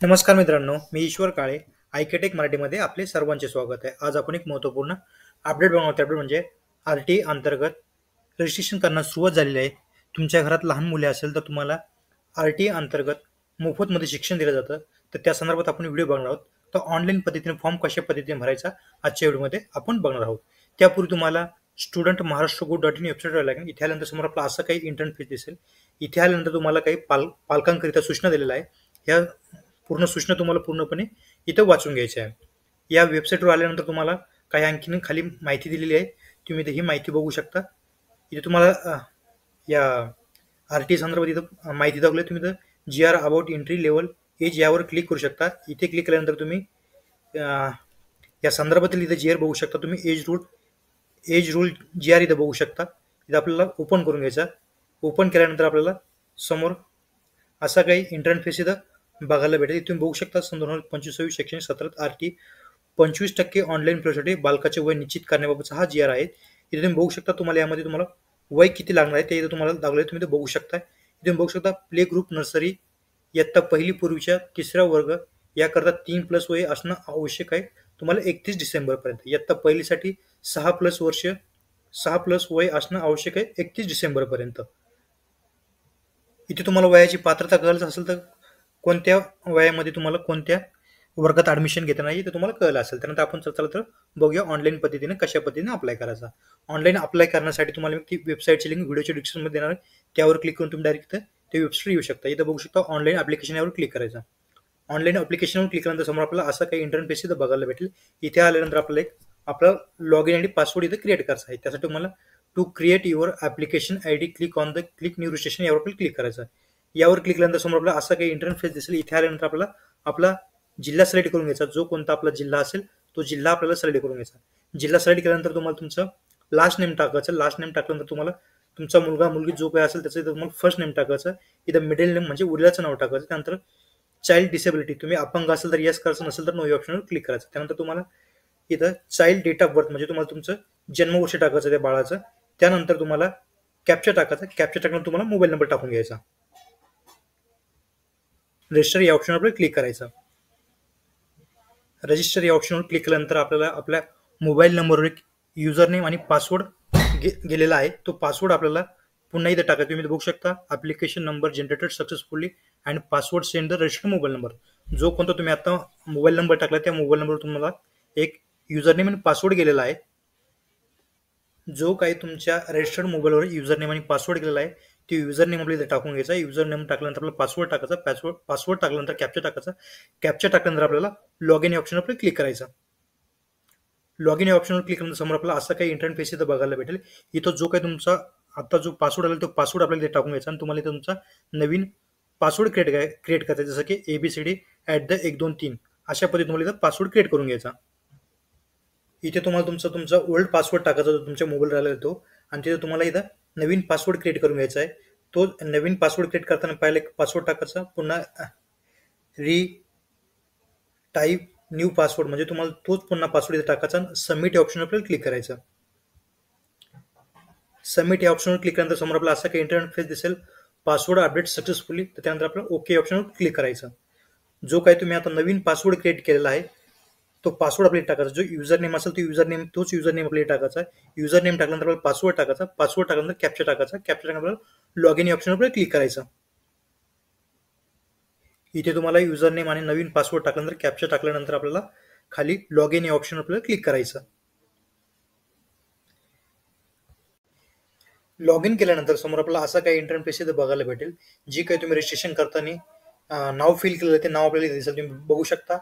नमस्कार मित्रांनो, मी ईश्वर काळे. आयकेटेक मराठीमध्ये आपले सर्वांचे स्वागत आहे. आज आपण एक महत्त्वपूर्ण अपडेट बनवतो. अपडेट म्हणजे आर-टी अंतर्गत रजिस्ट्रेशन करण्यास सुरुवात झालेली आहे. तुमच्या घरात लहान मुले असेल तर तुम्हाला आर-टी अंतर्गत मोफतमध्ये शिक्षण दिलं जातं. तर त्या संदर्भात आपण व्हिडिओ बघणार आहोत. तर ऑनलाईन पद्धतीने फॉर्म कशा पद्धतीने भरायचा आजच्या व्हिडिओमध्ये आपण बघणार आहोत. त्यापूर्वी तुम्हाला student Maharashtra go dot in वेबसाईटवर लागेल. इथे आल्यानंतर समोर आपला असं काही इंटरफेस दिसेल. इथे आल्यानंतर तुम्हाला काही पालकांकरिता सूचना दिलेल्या आहे. ह्या पूर्ण सूचना तुम्हाला पूर्णपणे इथं वाचून घ्यायच्या आहे. या वेबसाईटवर आल्यानंतर तुम्हाला काही आणखीन खाली माहिती दिलेली आहे. तुम्ही इथे ही माहिती बघू शकता. इथे तुम्हाला या आर-टी संदर्भात इथं माहिती दाखवली. तुम्ही इथं जी-आर अबाउट एंट्री लेवल एज यावर क्लिक करू शकता. इथे क्लिक केल्यानंतर तुम्ही या संदर्भातील इथे जी-आर बघू शकता. तुम्ही एज रूल जी-आर इथं बघू शकता. इथं आपल्याला ओपन करून घ्यायचा. ओपन केल्यानंतर आपल्याला समोर असा काही इंटरफेस इथं बघायला भेटेल. तुम्ही बघू शकता 2025-26 शैक्षणिक सत्रात आर-टी 25% ऑनलाईन प्रवेशासाठी बालकाचे वय निश्चित करण्याबाबतचा हा जी-आर आहे. इथे तुम्ही बघू शकता. तुम्हाला यामध्ये तुम्हाला वय किती लागणार आहे ते इथे तुम्हाला दाखवले. तुम्ही ते बघू शकता. इथे बघू शकता प्ले ग्रुप नर्सरी इयत्ता पहिली पूर्वीच्या तिसरा वर्ग याकरता 3+ वय असणं आवश्यक आहे. तुम्हाला 31 डिसेंबरपर्यंत. इयत्ता पहिलीसाठी 6+ वय असणं आवश्यक आहे 31 डिसेंबरपर्यंत. इथे तुम्हाला वयाची पात्रता कळायचं असेल तर कोणत्या वयामध्ये तुम्हाला कोणत्या वर्गात ॲडमिशन घेताना ते तुम्हाला कळलं असेल. त्यानंतर आपण चला तर बघूया ऑनलाईन पद्धतीने कशा पद्धतीने अप्लाय करायचा. ऑनलाईन अप्लाय करण्यासाठी तुम्हाला मी ती वेबसाईटची लिंक व्हिडिओच्या डिस्क्रिप्शनमध्ये देणार आहे. त्यावर क्लिक करून तुम्ही डायरेक्ट ते वेबसाईट येऊ शकता. इथं बघू शकता ऑनलाईन ॲप्लिकेशन यावर क्लिक करायचा. ऑनलाईन ॲप्लिकेशनवर क्लिक केल्यानंतर समोर आपल्याला असा काही इंटरफेस इथं बघायला भेटेल. इथे आल्यानंतर आपल्याला आपला लॉग इन आणि पासवर्ड इथे क्रिएट करायचा आहे. त्यासाठी तुम्हाला to create your application ID click on the click new registration यावर आपल्याला क्लिक करायचं आहे. यावर क्लिक केल्यानंतर समोर आपल्याला असा काही इंटरफेस दिसेल. इथे आल्यानंतर आपल्याला आपला जिल्हा सिलेक्ट करून घ्यायचा. जो कोणता आपला जिल्हा असेल तो जिल्हा आपल्याला सिलेक्ट करून घ्यायचा. जिल्हा सिलेक्ट केल्यानंतर तुम्हाला तुमचं लास्ट नेम टाकायचं. लास्ट नेम टाकल्यानंतर तुम्हाला तुमचा मुलगा मुलगी जो काही असेल त्याचं इथं तुम्हाला फर्स्ट नेम टाकायचं. इथं मिडल नेम म्हणजे वडिलाचं नाव टाकायचं. त्यानंतर चाइल्ड डिसेबिलिटी तुम्ही अपंग असेल तर येस करायचं, नसेल तर नो या ऑप्शनवर क्लिक करायचं. त्यानंतर तुम्हाला इथं चाइल्ड डेट ऑफ बर्थ म्हणजे तुम्हाला तुमचं जन्मवर्ष टाकायचं त्या बाळाचं. त्यानंतर तुम्हाला कॅप्चा टाकायचा. कॅप्चा टाकल्यानंतर तुम्हाला मोबाईल नंबर टाकून घ्यायचा. रजिस्टर या ऑप्शनवर आपल्याला क्लिक करायचं. रजिस्टर या ऑप्शनवर क्लिक केल्यानंतर आपल्याला आपल्या मोबाईल नंबरवर एक युजर नेम आणि पासवर्ड गेलेला आहे. तो पासवर्ड आपल्याला पुन्हा इथे टाकायचा. तुम्ही बघू शकता application number generated successfully and password send the registered mobile number. जो कोणता तुम्ही आता मोबाईल नंबर टाकला त्या मोबाईल नंबरवर तुम्हाला एक युजर नेम आणि पासवर्ड गेलेला आहे. जो काही तुमच्या रजिस्टर्ड मोबाईलवर युजर नेम आणि पासवर्ड गेलेला आहे ते युजर नेम आपल्याला टाकून घ्यायचा. युजर नेम टाकल्यानंतर आपला पासवर्ड टाकायचा. पासवर्ड टाकल्यानंतर कॅप्चा टाकायचा. कॅप्चा टाकल्यानंतर आपल्याला लॉग इन या ऑप्शनवर क्लिक करायचं. लॉग इन या ऑप्शनवर क्लिक केल्यानंतर समोर आपल्याला असा काही इंटरफेस इथं बघायला भेटेल. इथं जो काही तुमचा आता जो पासवर्ड आला तो पासवर्ड आपल्याला इथे टाकून घ्यायचा आणि तुम्हाला इथं तुमचा नवीन पासवर्ड क्रिएट करायचा. जसं की ABCD@123 अशा पद्धतीने तुम्हाला इथं पासवर्ड क्रिएट करून घ्यायचा. इथे तुम्हाला तुमचा ओल्ड पासवर्ड टाकायचा जो तुमच्या मोबाईल राहिला तो आणि तिथे तुम्हाला इथं नवीन पासवर्ड क्रिएट करून घ्यायचा आहे. तो नवीन पासवर्ड क्रिएट करताना पहिला एक पासवर्ड टाकायचा. पुन्हा री टाईप न्यू पासवर्ड म्हणजे तुम्हाला तोच पुन्हा पासवर्ड इथे टाकायचा. सबमिट या ऑप्शनवर आपल्याला क्लिक करायचं. सबमिट या ऑप्शनवर क्लिक केल्यानंतर समोर आपल्याला असा काही इंटरफेस दिसेल. Password update successfully. तर त्यानंतर आपल्याला ओके ऑप्शनवर क्लिक करायचं. जो काही तुम्ही आता नवीन पासवर्ड क्रिएट केलेला आहे तो पासवर्ड आपल्याला टाकायचा. जो युजर नेम असेल तोच युजर नेम आपल्याला टाकायचा. युजर नेम टाकल्यानंतर आपल्याला पासवर्ड टाकायचा. पासवर्ड टाकल्यानंतर कॅप्चा टाकायचा. कॅप्चा टाकल्यानंतर लॉग इन या ऑप्शनवर आपल्याला क्लिक करायचं. इथे तुम्हाला युजर नेम आणि नवीन पासवर्ड टाकल्यानंतर कॅप्चा टाकल्यानंतर आपल्याला खाली लॉग इन या ऑप्शनवर आपल्याला क्लिक करायचं. लॉग इन केल्यानंतर समोर आपल्याला असा काही इंटरफेस इथे बघायला भेटेल. जी काही तुम्ही रजिस्ट्रेशन करताना नाव फिल केलेलं ते नाव आपल्याला दिसेल. तुम्ही बघू शकता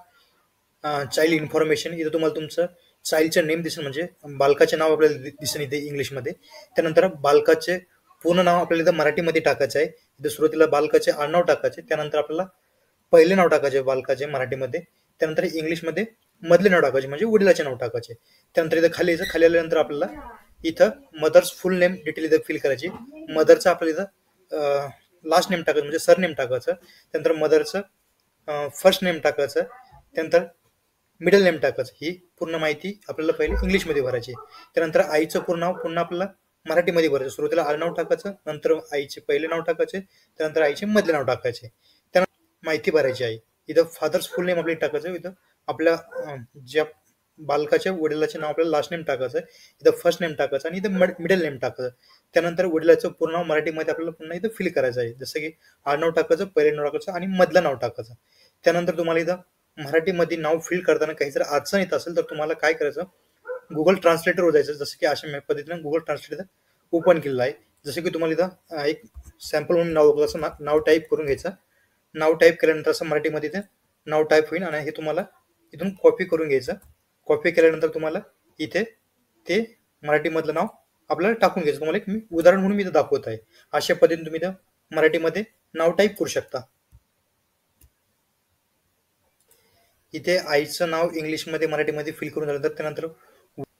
चाइल्ड इन्फॉर्मेशन. इथं तुम्हाला तुमचं चाइल्डचं नेम दिसेल म्हणजे बालकाचे नाव आपल्याला दिसेल इथे इंग्लिशमध्ये. त्यानंतर बालकाचे पूर्ण नाव आपल्याला इथं मराठीमध्ये टाकायचं आहे. इथं सुरुवातीला बालकाचे आडनाव टाकायचे. त्यानंतर आपल्याला पहिले नाव टाकायचे बालकाचे मराठीमध्ये. त्यानंतर इंग्लिशमध्ये मधले नाव टाकायचे म्हणजे वडिलाचे नाव टाकायचे. त्यानंतर इथं खाली आल्यानंतर आपल्याला इथं मदर्स फुल नेम डिटेल इथं फिल करायची. मदरचं आपल्याला इथं लास्ट नेम टाकायचं म्हणजे सर नेम टाकायचं. त्यानंतर मदरचं फर्स्ट नेम टाकायचं. त्यानंतर मिडल नेम टाकायचं. ही पूर्ण माहिती आपल्याला पहिले इंग्लिशमध्ये भरायची. त्यानंतर आईचं पूर्ण नाव पुन्हा आपल्याला मराठीमध्ये भरायचं. सुरुवातीला आडनाव टाकायचं. नंतर आईचे पहिले नाव टाकायचे. त्यानंतर आईचे मधले नाव टाकायचे. त्यानंतर माहिती भरायची आहे. इथं फादर्स फुल नेम आपल्याला टाकायचं. इथं आपल्या ज्या बालकाच्या वडिलाचे नाव आपल्याला लास्ट नेम टाकायचं आहे. इथं फर्स्ट नेम टाकायचं आणि इथं मिडल नेम टाकायचं. त्यानंतर वडिलाचं पूर्ण नाव मराठीमध्ये आपल्याला पुन्हा इथं फिल करायचं आहे. जसं की आडनाव टाकायचं, पहिले नाव टाकायचं आणि मधलं नाव टाकायचं. त्यानंतर तुम्हाला इथं मराठीमध्ये नाव फिल करताना काही जर अडचण येत असेल तर तुम्हाला काय करायचं, गुगल ट्रान्सलेटरवर जायचं. जसं की अशा पद्धतीने गुगल ट्रान्सलेटर ओपन केलेलं आहे. जसं की तुम्हाला इथं एक सॅम्पल म्हणून नाव टाईप करून घ्यायचं. नाव टाईप केल्यानंतर असं मराठीमध्ये ते नाव टाईप होईल आणि हे तुम्हाला इथून कॉपी करून घ्यायचं. कॉपी केल्यानंतर तुम्हाला इथे ते मराठीमधलं नाव आपल्याला टाकून घ्यायचं. तुम्हाला एक मी उदाहरण म्हणून मी इथं दाखवत आहे. अशा पद्धतीने तुम्ही इथं मराठीमध्ये नाव टाईप करू शकता. इथे आईचं नाव इंग्लिशमध्ये मराठीमध्ये फिल करून झाल्यानंतर त्यानंतर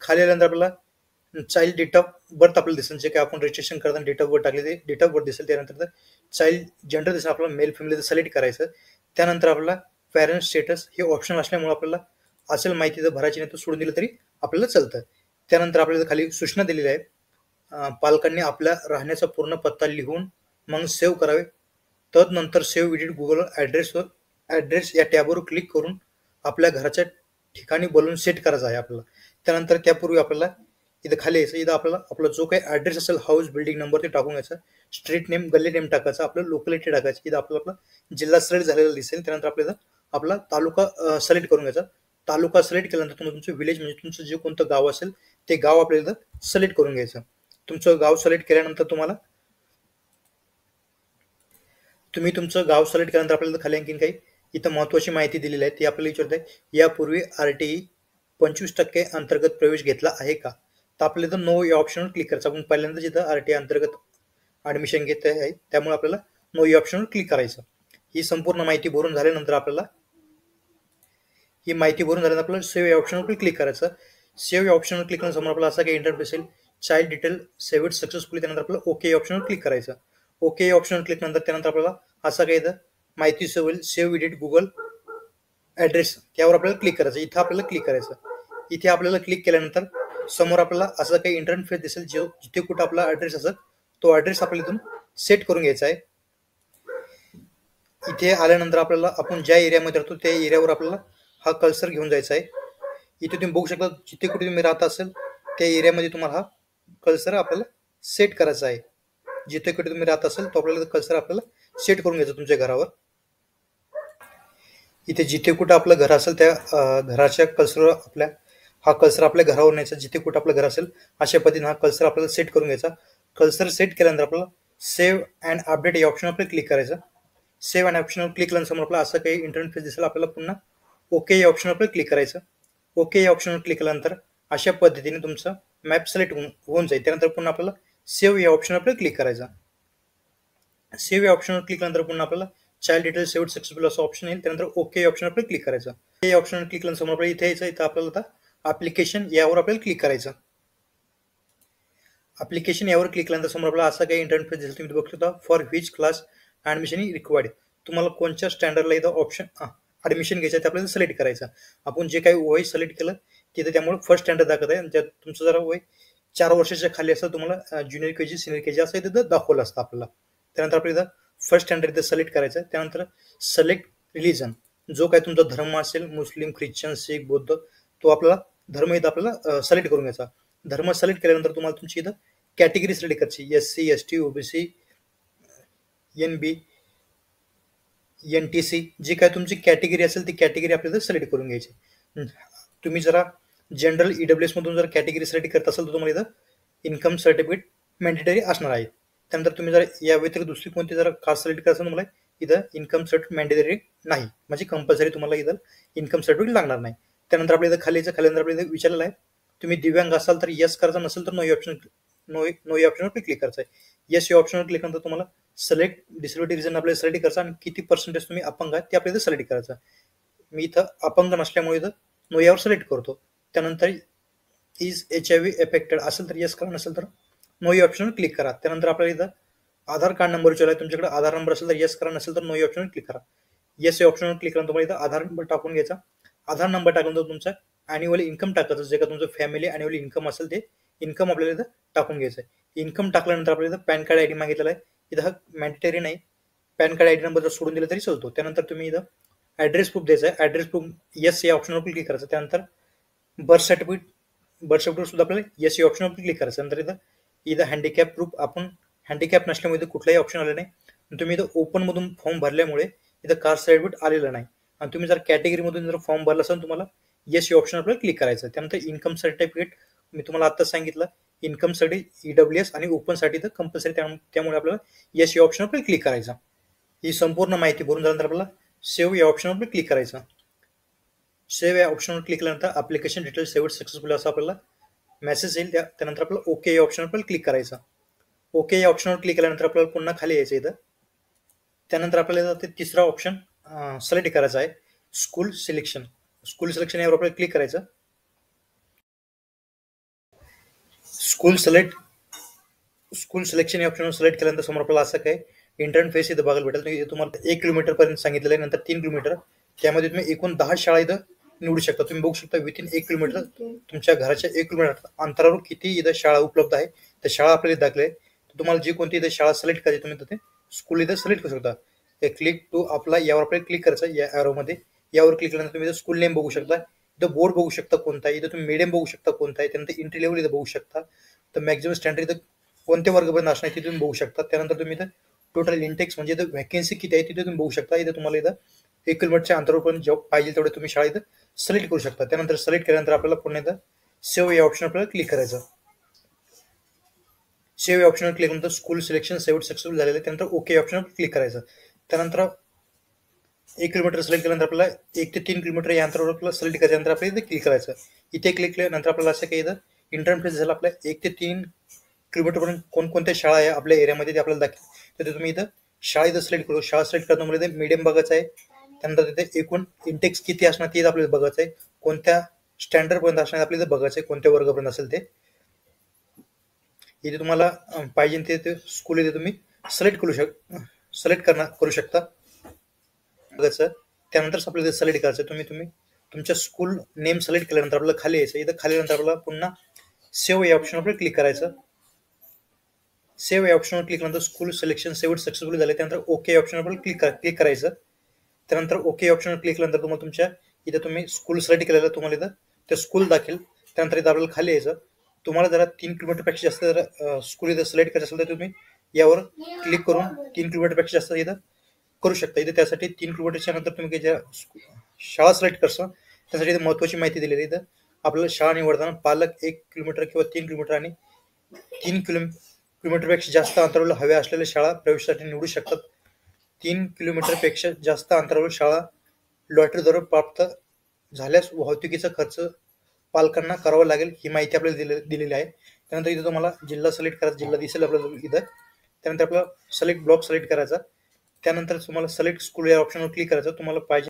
खाली आल्यानंतर आपल्याला चाइल्ड डेट ऑफ बर्थ आपल्याला दिसेल. जे काही आपण रजिस्ट्रेशन करताना डेट ऑफ बर्थ टाकले ते डेट ऑफ बर्थ दिसेल. त्यानंतर चाइल्ड जेंडर दिसेल. आपल्याला मेल फिमेल सिलेक्ट करायचं. त्यानंतर आपल्याला पॅरेंट स्टेटस हे ऑप्शन असल्यामुळे आपल्याला असेल माहिती जर भरायची नाही तर सोडून दिलं तरी आपल्याला चालतं. त्यानंतर आपल्याला खाली सूचना दिलेली आहे. पालकांनी आपल्या राहण्याचा पूर्ण पत्ता लिहून मग सेव्ह करावे. तदनंतर सेव्ह एडिट गुगल ॲड्रेस या टॅबवर क्लिक करून आपल्या घराच्या ठिकाणी बोलून सेट करायचं आहे आपल्याला. त्यानंतर त्यापूर्वी आपल्याला इथं खाली यायचं. इथं आपल्याला आपला जो काही ॲड्रेस असेल, हाऊस, बिल्डिंग नंबर ते टाकून घ्यायचा. स्ट्रीट नेम, गल्ली नेम टाकायचं. आपलं लोकॅलिटी टाकायची. इथं आपला जिल्हा सिलेक्ट झालेला दिसेल. त्यानंतर आपल्याला आपला तालुका सिलेक्ट करून घ्यायचा. तालुका सिलेक्ट केल्यानंतर तुम्ही तुमचं विलेज म्हणजे तुमचं जे कोणतं गाव असेल ते गाव आपल्याला इथं सिलेक्ट करून घ्यायचं. तुमचं गाव सिलेक्ट केल्यानंतर तुम्ही तुमचं गाव सिलेक्ट केल्यानंतर आपल्याला खाली आणखीन काही इथं महत्वाची माहिती दिलेली आहे ती आपल्याला विचारत आहे. यापूर्वी RTE 25% अंतर्गत प्रवेश घेतला आहे का? तर आपल्याला इथं नो या ऑप्शनवर क्लिक करायचं. आपण पहिल्यांदा जिथं RTE अंतर्गत ऍडमिशन घेत आहे त्यामुळे आपल्याला नो या ऑप्शनवर क्लिक करायचं. ही संपूर्ण माहिती भरून झाल्यानंतर आपल्याला आपल्याला सेव्ह या ऑप्शनवर क्लिक करायचं. सेव्ह या ऑप्शनवर क्लिक केल्यानंतर आपल्याला असा काही इंटरफेस येईल. Child detail save it successfully. त्यानंतर आपल्याला ओके या ऑप्शनवर क्लिक करायचं. ओके या ऑप्शनवर क्लिक नंतर त्यानंतर आपल्याला असा काही इथं माहिती सेव्ह होईल. सेव्ह एडिट गुगल ॲड्रेस त्यावर आपल्याला क्लिक करायचं. इथं आपल्याला क्लिक करायचं. इथे आपल्याला क्लिक केल्यानंतर समोर आपल्याला असा काही इंटरफेस दिसेल. जिथे कुठं आपला ॲड्रेस असेल तो ॲड्रेस आपल्याला इथून सेट करून घ्यायचा आहे. इथे आल्यानंतर आपल्याला आपण ज्या एरियामध्ये राहतो त्या एरियावर आपल्याला हा कर्सर घेऊन जायचा आहे. इथे तुम्ही बघू शकता जिथे कुठे तुम्ही राहत असेल त्या एरियामध्ये तुम्हाला हा कर्सर आपल्याला सेट करायचा आहे. जिथे कुठे तुम्ही राहत असेल तो आपल्याला कर्सर आपल्याला सेट करून घ्यायचा तुमच्या घरावर. इथे जिथे कुठं आपलं घर असेल त्या घराच्या कर्सर हा कर्सर आपल्या घरावर न्यायचा. जिथे कुठं आपलं घर असेल अशा पद्धतीने हा कर्सर आपल्याला सेट करून घ्यायचा. कर्सर सेट केल्यानंतर आपल्याला सेव्ह अँड अपडेट या ऑप्शनवर आपल्याला क्लिक करायचं. सेव्ह अँड ऑप्शनवर क्लिक केल्यानंतर आपल्याला असं काही इंटरफेस दिसेल. आपल्याला पुन्हा ओके या ऑप्शनवर आपल्याला क्लिक करायचं. ओके या ऑप्शनवर क्लिक केल्यानंतर अशा पद्धतीने तुमचं मॅप सिलेक्ट होऊन जाईल. त्यानंतर पुन्हा आपल्याला सेव्ह या ऑप्शनवर आपल्याला क्लिक करायचं. सेव्ह या ऑप्शनवर क्लिक केल्यानंतर पुन्हा आपल्याला चाइल्ड डिटेल सेव्ह सक्सेसफुल असं ऑप्शन येईल. त्यानंतर ओके या ऑप्शनवर आपल्याला क्लिक करायचं. या ऑप्शनवर क्लिक केल्यानंतर आपल्याला इथे यायचं. इथं आपल्याला आता ऍप्लिकेशन यावर आपल्याला क्लिक करायचं. ऍप्लिकेशन यावर क्लिक केल्यानंतर समोर आपल्याला असा काही इंटरफेस दिसेल. तुम्ही बघू शकता for which class admission required. तुम्हाला कोणत्या स्टँडर्डला इथं ऑप्शन ऍडमिशन घ्यायचं आहे ते आपल्याला सिलेक्ट करायचं. आपण जे काही वय सिलेक्ट केलं तिथे त्यामुळे फर्स्ट स्टँडर्ड दाखवत आहे. त्यात तुमचं जरा वय 4 वर्षाच्या खाली असेल तुम्हाला ज्युनियर केजी, सिनियर केजी असं इथं दाखवलं असतं आपल्याला. त्यानंतर आपल्याला इथं फर्स्ट स्टँडर्ड इथं सिलेक्ट करायचं. त्यानंतर सिलेक्ट रिलिजन, जो काही तुमचा धर्म असेल, मुस्लिम, ख्रिश्चन, शीख, बौद्ध, तो आपला धर्म इथं आपल्याला सिलेक्ट करून घ्यायचा. धर्म सिलेक्ट केल्यानंतर तुम्हाला तुमची इथं कॅटेगरी सिलेक्ट करायची. SC, ST, OBC, NB, NTC, जी काय तुमची कॅटेगरी असेल ती कॅटेगरी आपल्याला सिलेक्ट करून घ्यायची. तुम्ही जरा जनरल EWS मधून जर कॅटेगरी सिलेक्ट करत असाल तर तुम्हाला इथं इन्कम सर्टिफिकेट मॅन्डेटरी असणार आहे. त्यानंतर तुम्ही जर या व्यतिरिक्त दुसरी कोणती जर कास्ट सिलेक्ट करायचं तुम्हाला इथं इन्कम सर्टिफिकेट मॅन्डेटरी नाही, म्हणजे कंपल्सरी तुम्हाला इथं इन्कम सर्टिफिकेट लागणार नाही. त्यानंतर आपल्या इथं खालीनंतर आपल्याला विचारलेलं आहे तुम्ही दिव्यांग असाल तर येस करायचं नसेल तर नो या ऑप्शनवर क्लिक करायचं आहे. येस या ऑप्शनवर क्लिक नंतर तुम्हाला सिलेक्ट डिसेबिलिटी रिझन आपल्याला सिलेक्ट करायचं आणि किती पर्सेंटेज तुम्ही अपंग आहे ते आपल्याला सिलेक्ट करायचं. मी इथं अपंग नसल्यामुळे इथं नो यावर सिलेक्ट करतो. त्यानंतर इज HIV एफेक्टेड असेल तर येस करा, नसेल तर नो या ऑप्शनवर क्लिक करा. त्यानंतर आपल्याला इथं आधार कार्ड नंबर विचारला. तुमच्याकडे आधार नंबर असेल तर येस करा, नसेल तर नो या ऑप्शनवर क्लिक करा. येस या ऑप्शनवर क्लिक करा. तुम्हाला इथं आधार नंबर टाकून घ्यायचा. आधार नंबर टाकल्यानंतर तुमचा अॅन्युअल इन्कम टाकायचं. जे का तुमचं फॅमिली अॅन्युअल इन्कम असेल ते इन्कम आपल्याला इथं टाकून घ्यायचं आहे. इन्कम टाकल्यानंतर आपल्याला इथं पॅन कार्ड ID मागितलेला आहे. इथं हा मॅन्डेटरी नाही. पॅन कार्ड ID नंबर जर सोडून दिला तरी चालतो. त्यानंतर तुम्ही इथं ॲड्रेस प्रूफ द्यायचा आहे. ॲड्रेस प्रूफ येस या ऑप्शनवर क्लिक करायचं. त्यानंतर बर्थ सर्टिफिकेट सुद्धा आपल्याला येस या ऑप्शनवर क्लिक करायचं. नंतर इथं हँडिकॅप प्रूफ आपण हँडिकॅप नसल्यामुळे कुठलाही ऑप्शन आलं नाही. तुम्ही इथं ओपनमधून फॉर्म भरल्यामुळे इथं कास्ट सर्टिफिकेट आलेलं नाही. आणि तुम्ही जर कॅटेगरीमधून जर फॉर्म भरला असाल तुम्हाला येस या ऑप्शन आपल्याला क्लिक करायचं. त्यानंतर इन्कम सर्टिफिकेट मी तुम्हाला आत्ताच सांगितलं, इन्कमसाठी EWS आणि ओपनसाठी तर कंपल्सरी, त्यामुळे आपल्याला येस या ऑप्शनवर क्लिक करायचं. ही संपूर्ण माहिती भरून झाल्यानंतर आपल्याला सेव्ह या ऑप्शनवर क्लिक करायचं. सेव्ह या ऑप्शनवर क्लिक केल्यानंतर ॲप्लिकेशन डिटेल्स सेव्ह सक्सेसफुल असं आपल्याला मेसेज येईल. त्यानंतर आपल्याला ओके या ऑप्शनवर क्लिक करायचं. ओके या ऑप्शनवर क्लिक केल्यानंतर आपल्याला पुन्हा खाली यायचं इथं. त्यानंतर आपल्याला ते तिसरा ऑप्शन सिलेक्ट करायचा आहे, स्कूल सिलेक्शन. स्कूल सिलेक्शन यावर आपल्याला क्लिक करायचं. स्कूल सिलेक्शन या ऑप्शनवर सिलेक्ट केल्यानंतर समोर आपल्याला असं काय इंटरफेस इथं बघायला भेटेल. तुम्हाला 1 किलोमीटरपर्यंत सांगितलेलं आहे, नंतर 3 किलोमीटर. त्यामध्ये तुम्ही एकूण 10 शाळा इथं निवडू शकता. तुम्ही बघू शकता विथिन 1 किलोमीटर, तुमच्या घराच्या 1 किलोमीटर अंतरावर किती इथं शाळा उपलब्ध आहे. त्या शाळा आपल्याला दाखले. तुम्हाला जी कोणती इथं शाळा सिलेक्ट करायची तुम्ही तिथे स्कूल इथं सिलेक्ट करू शकता. क्लिक टू अप्लाय यावर आपल्याला क्लिक करायचं. या ॲरोमध्ये यावर क्लिक केल्यानंतर तुम्ही इथं स्कूल नेम बघू शकता. इथं बोर्ड बघू शकता कोणता आहे. इथं तुम्ही मीडियम बघू शकता कोणता आहे. त्यानंतर एंट्री लेवल इथं बघू शकता. तर मॅक्झिमम स्टँडर्ड इथं कोणत्या वर्गपर्यंत असणार आहे ते तुम्ही बघू शकता. त्यानंतर तुम्ही इथं टोटल इंटेक्स म्हणजे इथं व्हॅकन्सी किती आहे तिथे तुम्ही बघू शकता. इथं तुम्हाला इथं 1 किलोमीटरच्या अंतरावर पण जॉब पाहिजे तेवढे तुम्ही शाळा इथं सिलेक्ट करू शकता. त्यानंतर सिलेक्ट केल्यानंतर आपल्याला पुन्हा इथं सेव्ह या ऑप्शन आपल्याला क्लिक करायचं. सेव्ह या ऑप्शनवर क्लिक केल्यानंतर स्कूल सिलेक्शन सेव्ह सक्सेसफुल झालेलं आहे. त्यानंतर ओके ऑप्शनवर क्लिक करायचं. त्यानंतर 1 किलोमीटर सिलेक्ट केल्यानंतर आपल्याला 1 ते 3 किलोमीटर या अंतरावर आपल्याला सिलेक्ट करायचं. आपल्याला इथे क्लिक करायचं. इथे क्लिक केल्यानंतर आपल्याला असं काही इथं इंटरफेस झालं. आपल्या 1 ते 3 किलोमीटरपर्यंत कोणकोणत्या शाळा आहे आपल्या एरियामध्ये ते आपल्याला दाखवेल. तर तुम्ही इथं शाळा इथं सिलेक्ट करू. शाळा सिलेक्ट करताना मला इथे मीडियम बघायचं आहे. त्यानंतर तिथे एकूण इंटेक्स किती असणार ते आपल्याला बघायचं आहे. कोणत्या स्टँडर्डपर्यंत असणार आपल्याला बघायचं आहे, कोणत्या वर्गापर्यंत असेल ते. इथे तुम्हाला पाहिजे ते स्कूल इथे तुम्ही सिलेक्ट करू शकता. बघायचं. त्यानंतर आपल्याला सिलेक्ट करायचं. तुम्ही तुमच्या स्कूल नेम सिलेक्ट केल्यानंतर आपल्याला खाली यायचं. इथं खाली नंतर आपल्याला पुन्हा सेव्ह या ऑप्शनवर क्लिक करायचं. सेव्ह या ऑप्शनवर क्लिक केल्यानंतर स्कूल सिलेक्शन सेव्ह सक्सेसफुल झाले. त्यानंतर ओके ऑप्शनवर क्लिक करायचं. त्यानंतर ओके ऑप्शनवर क्लिक केल्यानंतर तुम्हाला तुमच्या इथं तुम्ही स्कूल सिलेक्ट केलेलं तुम्हाला इथं ते स्कूल दाखवेल. त्यानंतर इथं आपल्याला खाली यायचं. तुम्हाला जरा 3 किलोमीटरपेक्षा जास्त जर स्कूल इथं सिलेक्ट करायचं असेल तर तुम्ही यावर क्लिक करून 3 किलोमीटरपेक्षा जास्त इथं करू शकता. इथे त्यासाठी 3 किलोमीटरच्या नंतर तुम्ही ज्या शाळा सिलेक्ट करता त्यासाठी इथं महत्त्वाची माहिती दिलेली आहे. इथं आपल्याला शाळा निवडताना पालक 1 किलोमीटर किंवा 3 किलोमीटर आणि 3 किलोमीटरपेक्षा जास्त अंतरावर हव्या असलेल्या शाळा प्रवेशासाठी निवडू शकतात. 3 किलोमीटरपेक्षा जास्त अंतरावर शाळा लॉटरीद्वारे प्राप्त झाल्यास वाहतुकीचा खर्च पालकांना करावा लागेल, ही माहिती आपल्याला दिलेली आहे. त्यानंतर इथं तुम्हाला जिल्हा सिलेक्ट करायचा. जिल्हा दिसेल आपल्याला इथं. त्यानंतर आपल्याला सिलेक्ट ब्लॉक सिलेक्ट करायचा. त्यानंतर तुम्हाला सिलेक्ट स्कूल या ऑप्शनवर क्लिक करायचं. तुम्हाला पाहिजे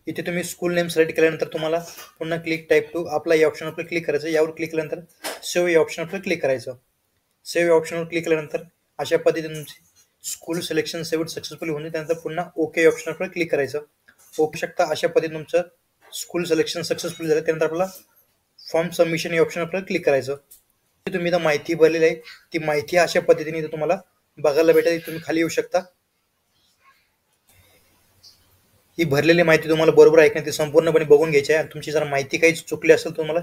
इथे तुम्ही स्कूल नेम सिलेक्ट केल्यानंतर तुम्हाला पुन्हा क्लिक टाईप टू अप्लाय या ऑप्शनवर क्लिक करायचं. यावर क्लिक केल्यानंतर सेव्ह या ऑप्शनवर क्लिक करायचं. सेव्ह या ऑप्शनवर क्लिक केल्यानंतर अशा पद्धतीने तुमची स्कूल सिलेक्शन सेव्ह सक्सेसफुल होऊन त्यानंतर पुन्हा ओके ऑप्शनवर क्लिक करायचं. होऊ शकता अशा पद्धतीने तुमचं स्कूल सिलेक्शन सक्सेसफुल झालं. त्यानंतर आपल्याला फॉर्म सबमिशन या ऑप्शनवर क्लिक करायचं. तुम्ही इथं माहिती भरलेली आहे ती माहिती अशा पद्धतीने इथं तुम्हाला बघायला भेटेल. तुम्ही खाली येऊ शकता. ही भरलेली माहिती तुम्हाला बरोबर आहे का ती संपूर्णपणे बघून घ्यायची आहे. आणि तुमची जर माहिती काही चुकली असेल तर तुम्हाला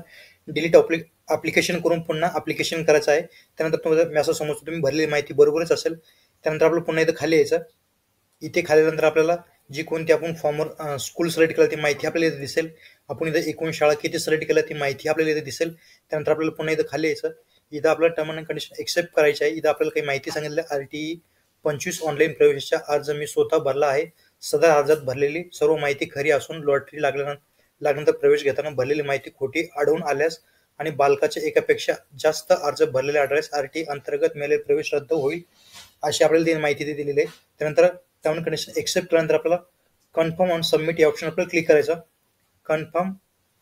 डिलीट ॲप्लिकेशन करून पुन्हा ॲप्लिकेशन करायचं आहे. त्यानंतर तुम्हाला मेसेज समजतो तुम्ही भरलेली माहिती बरोबरच असेल. त्यानंतर आपल्याला पुन्हा इथं खाली यायचं. इथे खाल्यानंतर आपल्याला जी कोणती आपण फॉर्मवर स्कूल सिलेक्ट केलं ती माहिती आपल्याला इथे दिसेल. आपण इथं एकूण शाळा किती सिलेक्ट केल्या ती माहिती आपल्याला इथे दिसेल. त्यानंतर आपल्याला पुन्हा इथं खाली यायचं. इथं आपल्याला टर्म अँड कंडिशन एक्सेप्ट करायची आहे. इथं आपल्याला काही माहिती सांगितलं. RTE 25 ऑनलाईन प्रवेशाचा अर्ज मी स्वतः भरला आहे. सदर अर्जात भरलेली सर्व माहिती खरी असून लॉटरी लागल्यानंतर प्रवेश घेताना भरलेली माहिती खोटी आढळून आल्यास आणि बालकाच्या एकापेक्षा जास्त अर्ज भरलेले आढळल्यास RTE अंतर्गत मिळालेले प्रवेश रद्द होईल अशी आपल्याला ती माहिती दिलेली आहे. त्यानंतर टर्म अँड कंडिशन एक्सेप्ट केल्यानंतर आपल्याला कन्फर्म ऑन सबमिट या ऑप्शनवर आपल्याला क्लिक करायचं. कन्फर्म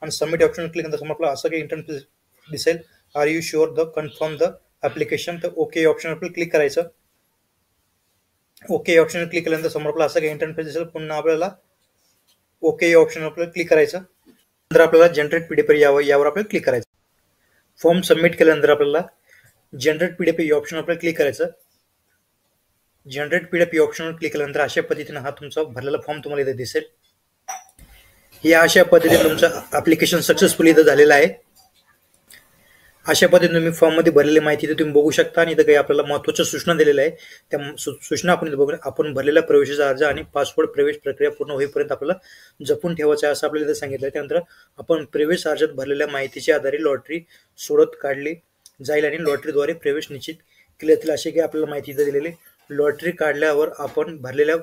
आणि सबमिट या ऑप्शनवर क्लिक केल्यानंतर समोर आपल्याला असं काही इंटरफेस दिसेल. Are you sure the confirm the application. तर ओके या ऑप्शनवर आपल्याला क्लिक करायचं. ओके ऑप्शनवर क्लिक केल्यानंतर समोर आपल्याला असं काही इंटरफेस दिसेल. पुन्हा आपल्याला ओके या ऑप्शनवर आपल्याला क्लिक करायचं. नंतर आपल्याला जनरेट PDF यावर आपल्याला क्लिक करायचं. फॉर्म सबमिट केल्यानंतर आपल्याला जनरेट PDF या ऑप्शनवर आपल्याला क्लिक करायचं. जनरेट पीडीएफ या ऑप्शनवर क्लिक केल्यानंतर अशा पद्धतीने हा तुमचा भरलेला फॉर्म तुम्हाला इथे दिसेल. या अशा पद्धतीने तुमचं ॲप्लिकेशन सक्सेसफुली इथं झालेलं आहे. अशा पद्धतीने तुम्ही फॉर्ममध्ये भरलेली माहिती इथे तुम्ही बघू शकता आणि इथं काही आपल्याला महत्त्वाच्या सूचना दिलेल्या आहे. त्या सूचना आपण इथे बघू. आपण भरलेला प्रवेशाचा अर्ज आणि पासपोर्ट प्रवेश प्रक्रिया पूर्ण होईपर्यंत आपल्याला जपून ठेवायचं आहे असं आपल्याला इथे सांगितलं आहे. त्यानंतर आपण प्रवेश अर्जात भरलेल्या माहितीच्या आधारे लॉटरी सोडत काढली जाईल आणि लॉटरीद्वारे प्रवेश निश्चित केले जातील अशी काही आपल्याला माहिती इथे दिलेली. लॉटरी काढल्यावर आपण भरलेल्या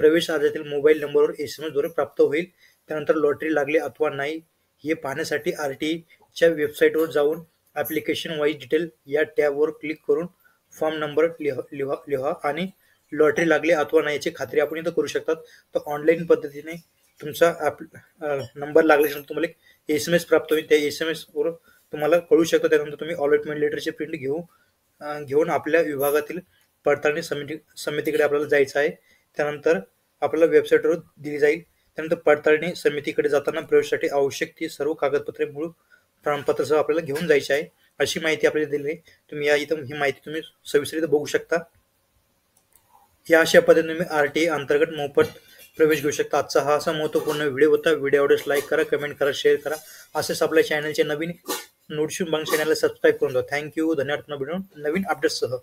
प्रवेश अर्जातील मोबाईल नंबरवर SMS द्वारे प्राप्त होईल. त्यानंतर लॉटरी लागली अथवा नाही हे पाहण्यासाठी RTIच्या वेबसाईटवर जाऊन ॲप्लिकेशन वाईज डिटेल या टॅबवर क्लिक करून फॉर्म नंबर लिहा आणि लॉटरी लागली अथवा नाही याची खात्री आपण इथं करू शकतात. तर ऑनलाईन पद्धतीने तुमचा नंबर लागल्यानंतर तुम्हाला एक SMS प्राप्त होईल. त्या SMSवर तुम्हाला कळू शकतं. त्यानंतर तुम्ही अलॉटमेंट लेटरची प्रिंट घेऊन आपल्या विभागातील पडताळणी समितीकडे आपल्याला जायचं आहे. त्यानंतर आपल्याला वेबसाईटवर दिली जाईल. त्यानंतर पडताळणी समितीकडे जाताना प्रवेशासाठी आवश्यक ती सर्व कागदपत्रे मूळ प्रमाणपत्रासह आपल्याला घेऊन जायची आहे अशी माहिती आपल्याला दिली आहे. तुम्ही इथं ही माहिती तुम्ही सविस्तर बघू शकता. या अशा पद्धतीने तुम्ही RTI अंतर्गत मोफत प्रवेश घेऊ शकता. आजचा हा असा महत्त्वपूर्ण व्हिडिओ होता. व्हिडिओ आवडल्यास लाईक करा, कमेंट करा, शेअर करा. असेच आपल्या चॅनलचे नवीन नोटिफिकेशन चॅनलला सबस्क्राईब करून द्या. थँक्यू. धन्यवाद. पुन्हा व्हिडिओ नवीन अपडेट्ससह.